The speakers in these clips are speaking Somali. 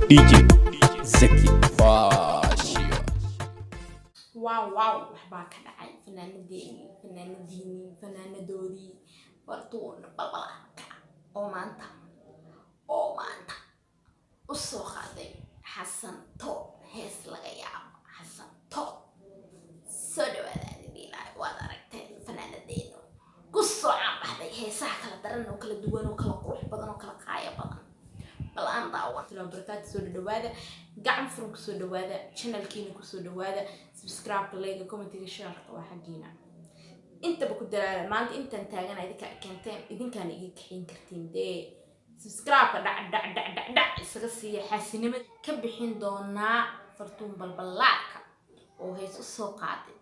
DJ Zaki Fashio. واو waxbaa ka dhacay fanaanadoodii bartuun balbalka oo maanta u soo qaaday xasan toob hees laga yaabo xasan toob soo dhawaada ilaa waad aragtay fanaanadeenu ku soo caanbaxday heesaha kala daran oo kala duwan oo kala qurux badan oo kala qaaya badan bal aan daawato barakaad soo dhawaada gacan furan ku soo dhawaada channelkiina ku soo dhawaada subscribe like comment share waa xaqiina inta ku daraada maanta intaan taagan idinka keenteen idinkaan iga kaxin kartiin dee subscribe dhac isaga siiya xaasinimad ka bixin doonaa fartuun balbalaaka oo hees u soo qaaday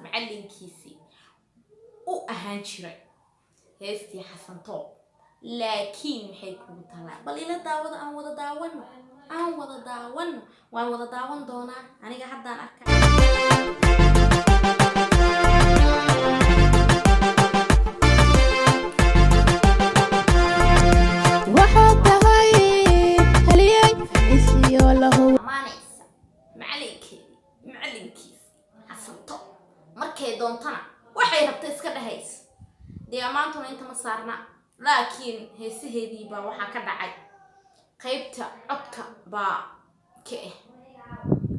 macalinkiisii u ahaan jiray heestii xasan toob laakiin waxay kugu talaa bal ila daawada aan wada daawano waan wada daawan doonaa aniga haddaan arkay macalinkiisi xasan toob markay doontana waxay rabtay iska dhahays dee amaantuna inta ma saarna laakiin heesaheedii baa waxaa ka dhacay qaybta codka baa ka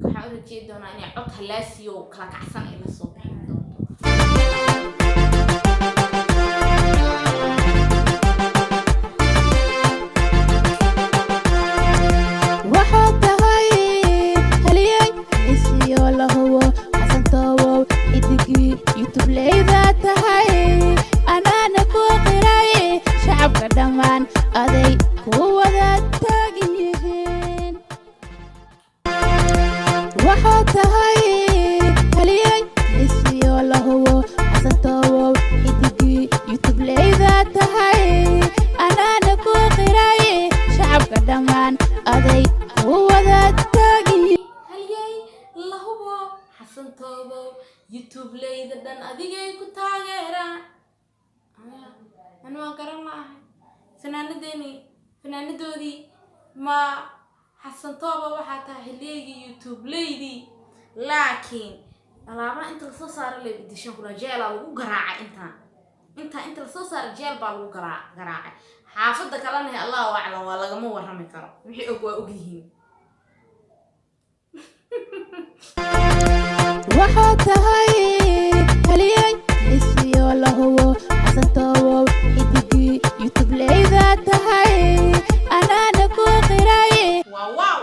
waxaan u rajeedi doonaa inay cod halaasiyo kala kacsan ay la soo bixin doonto YouTube leyda dhan adigay ku taageeraan anoo garan ma ahay fanaanadoodii ma xasan toob waxaa tahay xilligii YouTube leydii laakiin alaabaha inta la soo saaro leedishan kula jeel lagu garaacay inta la soo saaro jeel baa lagu garaacay xaafada kalena Allahu a'lam waa laga ma warrami karo wixii og waa og yihiin waxaa tahay haliyay isiyo la hubo xasan toob idigii YouTube leyda tahay anaana ku qiray waaw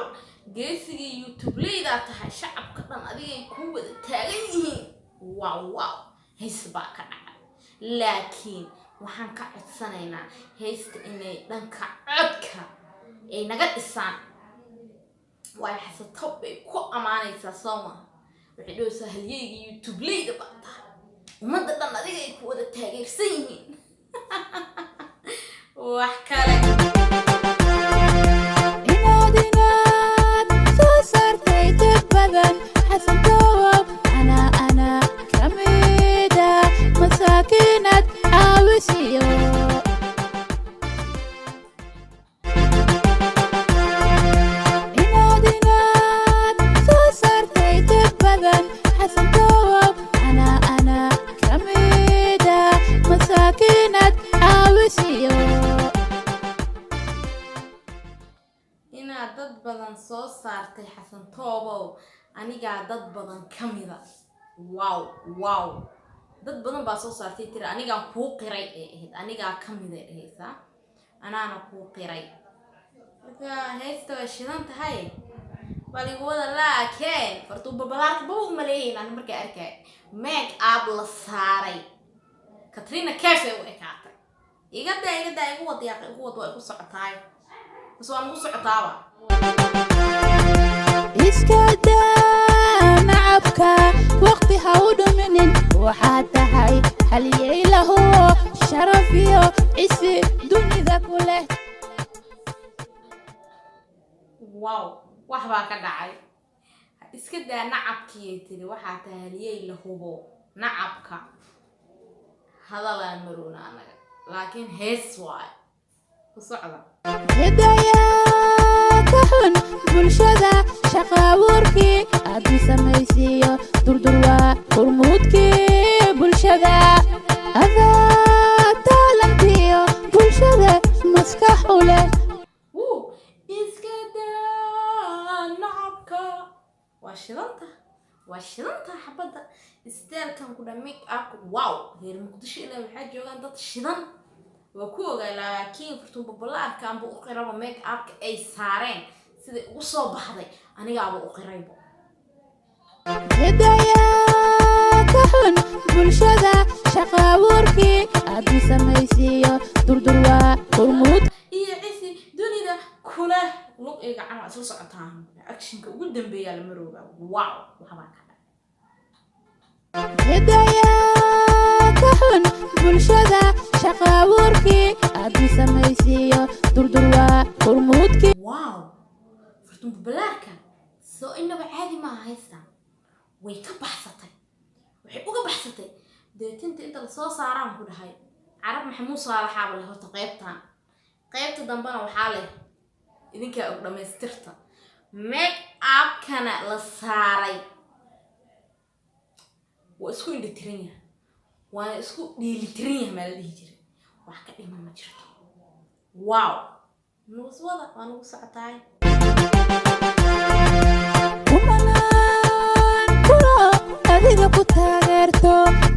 geesigii YouTube leyda tahay shacabka dhan adigay ku wada taagan yihiin waaw hees baa ka dhacay laakiin waxaan ka codsanaynaa heesta inay dhanka codka ay naga dhisaan waa xasan toob bay ku amaanaysaa Soomaa waxay dhoosaa halyeeyga YouTube leyda baata umada dhan adiga ay ku wada taageersan yihiin wax kale inaad soo saartay dad badan xasan toob ana kamida masaakiinad caawisiyo dad badan soo saartay xasan toobow aniga dad badan kamida wow dad badan baa soo saartay tira aniga ku qiray aniga kamida heesa anaana ku qiray marka heesta way shidan tahay bal igu wada laakiin fartu babalaarka buu maleeyay marka arkay make up la saaray Katrina Cafe oo ekaatay igu wada way ku socotaay bas waan ku socotaaba iska daa nacabka waqti ha u dhuminin waxaa tahay haliyay la hubo sharaf iyo isi dunida ku leh wow wax baa ka dhacay iska daa nacabkii tiri waxaa tahay haliyay la hubo nacabka hadalaan maroona anaga laakiin hees waay ku socda hidayaad كحن bulshada shaqa abuurkii aad u samaysiiyo durdurwaa hormuudkii bulshada adaa taalantiyo bulshada maskax u leh iska daa nacabka waa shidanta xabadda isteelkan ku dhan make up wow reer muqdisho ilaa waxaa joogaan dad shidan waa ku ogaa laakiin furtun babalaarkan buu u qiraba make upka ay saareen sida ugu soo baxday anigaaba u qiraybo hidaya kaxun bulshada shaqa abuurkii aad u samaysiiyo durdurwaa hormuud iyo cisi dunida kule lug iga cama isla socotaan actionka ugu dambeeyaa la marooga wow waxbaa ka hidaya kaxun bulshada shaqa abuurkii aad u samaysiiyo durdurwaa hormuudkii wow furtun babalaarka soo inaba caadi maaha haystaan way ka baxsatay waxay uga baxsatay deetinta inta la soo saaraan ku dhahay carab maxamuud saalaxaaba leh horta qaybta dambena waxaa leh idinkaa og dhammaystirta make upkana la saaray waa isku indhitiran yahay waana isku dheelitiran yahay maa la dhihi jiray wax ka dhiman ma jirto wow nuswada waa nagu socotaay adiga ku taageerto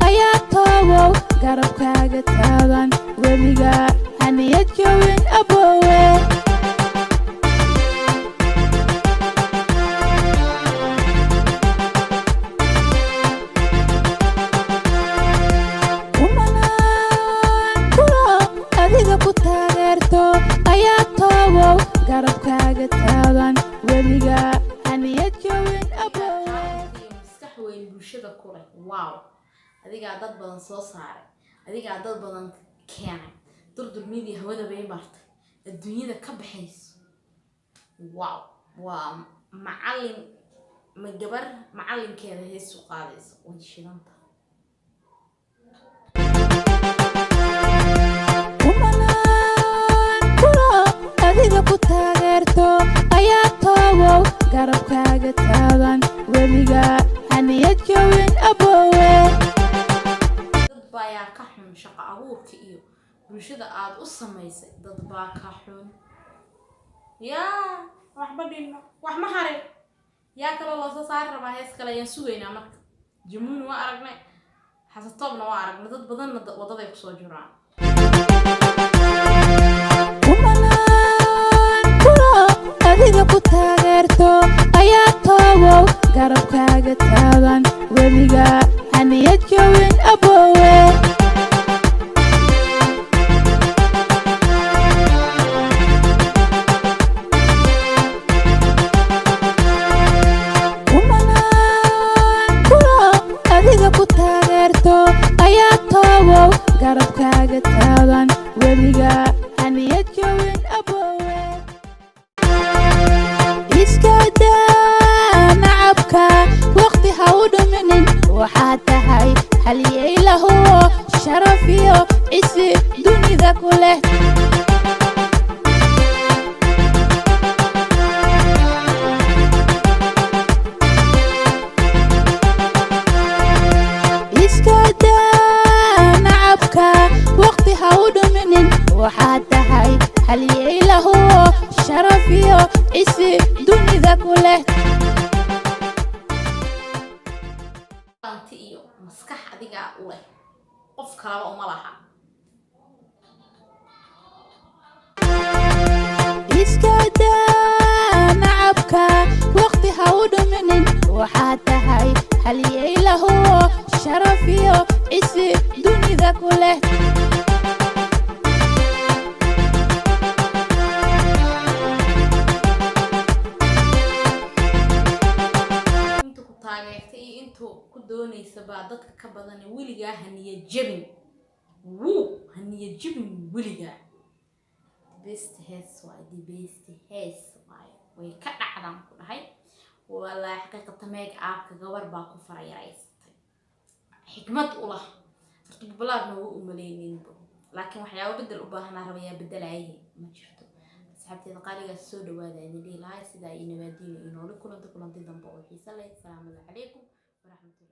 ayaa toobow garabkaaga taagan weliga haniyad jawin aboowe adiga ku taageerto ayaa toobow garabkaaga taagan weliga haniyad jawin aboowe bulshada kule wow adigaa dad badan soo saaray adigaa dad badan keenay durdur media hawada bay martay adduunyada ka baxayso wow waa macallin ma gabar macallinkeeda heesu qaadayso way shidanta adiga ku taageerto ayaa toobow garabkaaga taagan weliga haniyad jawin aboowe dad baa ka xun shaqa abuurka iyo bulshada aad u samaysay dad baa ka xun yaa waxba dhinno wax ma harin yaa kale loo soo saari rabaa hees kale ayaan sugaynaa marka jamuun waa aragnay xasatoobna waa aragnay dad badanna wadaday kusoo jiraan adiga ku taageerto ayaa toobow garabkaaga taagan weliga haniyad jawin aboowe adiga ku taageerto ayaa toobow garabkaaga taagan weliga haniyad jawin aboowe iska daa nacabka waqti ha u dhuminin waxaad tahay haliyey lahuwo sharaf iyo cisi dunida ku leh iska daa nacabka waqti ha u dhuminin waxaad tahay haliyey lahuwo sharaf iyo cisi dunida ku leh anti iyo maskax adiga u leh qof kale uma laha iska daa nacabka waqti ha u dhuminin waxaad tahay haliyey lahuwo sharaf iyo cisi dunida ku leh ku doonaysa baa dadka ka badan weligaa haniyad jabin haniyad jabin weligaa best hees way ka dhacdaan ku dhahay والله حقيقة ميك اب كغور باكو فريريستay xikmad u lah horta balaadna wuu u maleeyeen laakiin waxyaabo bedel u baahan rabaya bedelayay ma jirto أصحابتي قالي السود وهذا اللي لا سيدا إنه مدينة إنه لكل أنت كل أنت ذنبه وحيس الله السلام عليكم ورحمة الله.